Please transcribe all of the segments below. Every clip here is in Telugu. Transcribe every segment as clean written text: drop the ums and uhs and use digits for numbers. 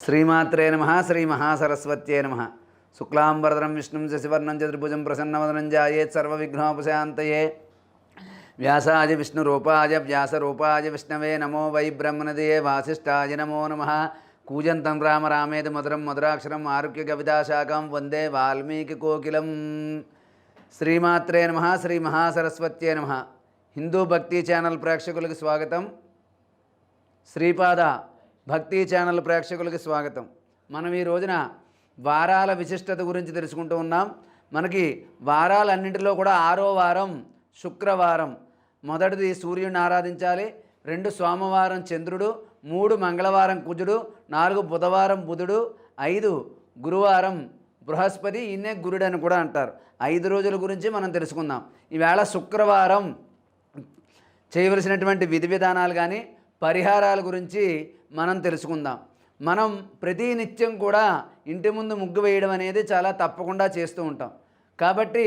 శ్రీమాత్రే నమః శ్రీ మహాసరస్వత్యే నమః. శుక్లాంబరధరం విష్ణుం శశివర్ణం చతుర్భుజం ప్రసన్నవదనం ధ్యాయేత్ సర్వవిఘ్నోపశాంతయే. వ్యాసాయ విష్ణురూపాయ వ్యాసరూపాయ విష్ణవే నమో వై బ్రహ్మణదే వాసిష్ఠాయ నమో నమః. కూజంతం రామ రామేతి మధురం మధురాక్షరం ఆరుగ్య కవితాశాఖం వందే వాల్మీకి కోకిలం. శ్రీమాత్రే నమః శ్రీ మహాసరస్వత్యే నమః. హిందూ భక్తి ఛానల్ ప్రేక్షకులకు స్వాగతం. శ్రీపాద భక్తి ఛానల్ ప్రేక్షకులకి స్వాగతం. మనం ఈ రోజున వారాల విశిష్టత గురించి తెలుసుకుంటూ ఉన్నాం. మనకి వారాలన్నింటిలో కూడా 6వ వారం శుక్రవారం. మొదటిది సూర్యుడిని ఆరాధించాలి, 2 సోమవారం చంద్రుడు, 3 మంగళవారం కుజుడు, 4 బుధవారం బుధుడు, 5 గురువారం బృహస్పతి, ఈయనే గురుడు అని కూడా అంటారు. 5 రోజుల గురించి మనం తెలుసుకుందాం. ఈవేళ శుక్రవారం చేయవలసినటువంటి విధి విధానాలు కానీ పరిహారాల గురించి మనం తెలుసుకుందాం. మనం ప్రతి నిత్యం కూడా ఇంటి ముందు ముగ్గు వేయడం అనేది చాలా తప్పకుండా చేస్తూ ఉంటాం. కాబట్టి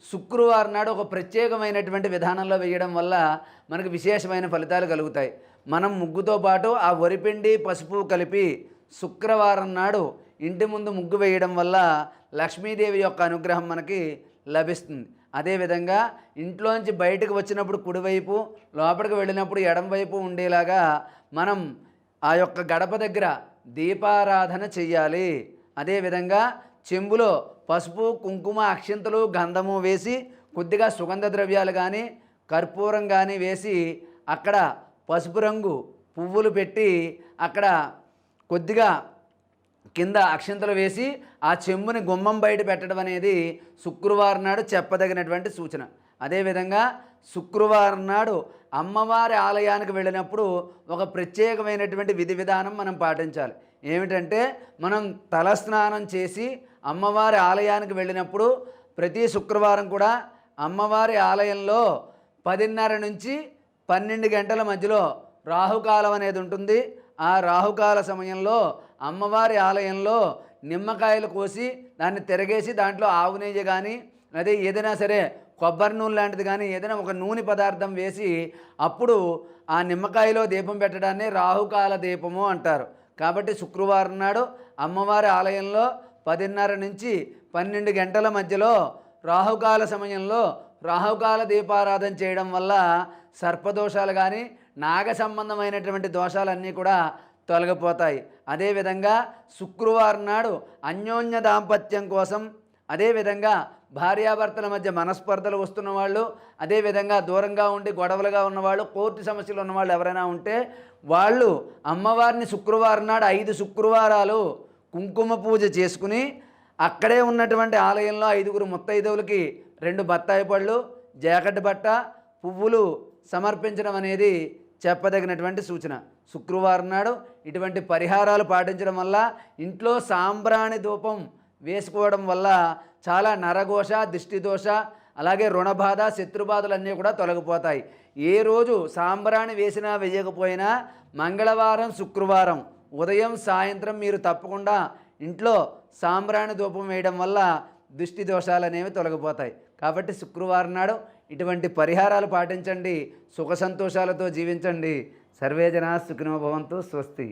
శుక్రవారం నాడు ఒక ప్రత్యేకమైనటువంటి విధానంలో వేయడం వల్ల మనకు విశేషమైన ఫలితాలు కలుగుతాయి. మనం ముగ్గుతో పాటు ఆ వరిపిండి పసుపు కలిపి శుక్రవారం నాడు ఇంటి ముందు ముగ్గు వేయడం వల్ల లక్ష్మీదేవి యొక్క అనుగ్రహం మనకి లభిస్తుంది. అదేవిధంగా ఇంట్లోంచి బయటకు వచ్చినప్పుడు కుడివైపు, లోపలికి వెళ్ళినప్పుడు ఎడంవైపు ఉండేలాగా మనం ఆ యొక్క గడప దగ్గర దీపారాధన చెయ్యాలి. అదేవిధంగా చెంబులో పసుపు కుంకుమ అక్షింతలు గంధము వేసి కొద్దిగా సుగంధ ద్రవ్యాలు కానీ కర్పూరం కానీ వేసి అక్కడ పసుపు రంగు పువ్వులు పెట్టి అక్కడ కొద్దిగా కింద అక్షింతలు వేసి ఆ చెంబుని గుమ్మం బయట పెట్టడం అనేది శుక్రవారం నాడు చెప్పదగినటువంటి సూచన. అదేవిధంగా శుక్రవారం నాడు అమ్మవారి ఆలయానికి వెళ్ళినప్పుడు ఒక ప్రత్యేకమైనటువంటి విధి విధానం మనం పాటించాలి. ఏమిటంటే, మనం తలస్నానం చేసి అమ్మవారి ఆలయానికి వెళ్ళినప్పుడు ప్రతి శుక్రవారం కూడా అమ్మవారి ఆలయంలో 10:30 నుంచి 12 గంటల మధ్యలో రాహుకాలం అనేది ఉంటుంది. ఆ రాహుకాల సమయంలో అమ్మవారి ఆలయంలో నిమ్మకాయలు కోసి దాన్ని తిరగేసి దాంట్లో ఆవు నెయ్యి కానీ అదే ఏదైనా సరే కొబ్బరి నూనె లాంటిది కానీ ఏదైనా ఒక నూనె పదార్థం వేసి అప్పుడు ఆ నిమ్మకాయలో దీపం పెట్టడాన్ని రాహుకాల దీపము అంటారు. కాబట్టి శుక్రవారం నాడు అమ్మవారి ఆలయంలో 10:30 నుంచి 12 గంటల మధ్యలో రాహుకాల సమయంలో రాహుకాల దీపారాధన చేయడం వల్ల సర్పదోషాలు కానీ నాగ సంబంధమైనటువంటి దోషాలన్నీ కూడా తొలగిపోతాయి. అదేవిధంగా శుక్రవారం నాడు అన్యోన్య దాంపత్యం కోసం, అదేవిధంగా భార్యాభర్తల మధ్య మనస్పర్ధలు వస్తున్న వాళ్ళు, అదేవిధంగా దూరంగా ఉండి గొడవలుగా ఉన్నవాళ్ళు, కోర్టు సమస్యలు ఉన్నవాళ్ళు ఎవరైనా ఉంటే వాళ్ళు అమ్మవారిని శుక్రవారం నాడు 5 శుక్రవారాలు కుంకుమ పూజ చేసుకుని అక్కడే ఉన్నటువంటి ఆలయంలో 5 ముత్తైదువులకి 2 బత్తాయి పళ్ళు, జాకెట్ బట్ట, పువ్వులు సమర్పించడం అనేది చెప్పదగినటువంటి సూచన. శుక్రవారం నాడు ఇటువంటి పరిహారాలు పాటించడం వల్ల, ఇంట్లో సాంబ్రాణి ధూపం వేసుకోవడం వల్ల చాలా నరఘోష, దిష్టిదోష, అలాగే రుణబాధ, శత్రుబాధలన్నీ కూడా తొలగిపోతాయి. ఏ రోజు సాంబ్రాణి వేసినా వేయకపోయినా మంగళవారం శుక్రవారం ఉదయం సాయంత్రం మీరు తప్పకుండా ఇంట్లో సాంబ్రాణి ధూపం వేయడం వల్ల దిష్టి దోషాలు అనేవి తొలగిపోతాయి. కాబట్టి శుక్రవారం నాడు ఇటువంటి పరిహారాలు పాటించండి, సుఖ సంతోషాలతో జీవించండి. సర్వే జనా సుఖినో భవంతు. స్వస్తి.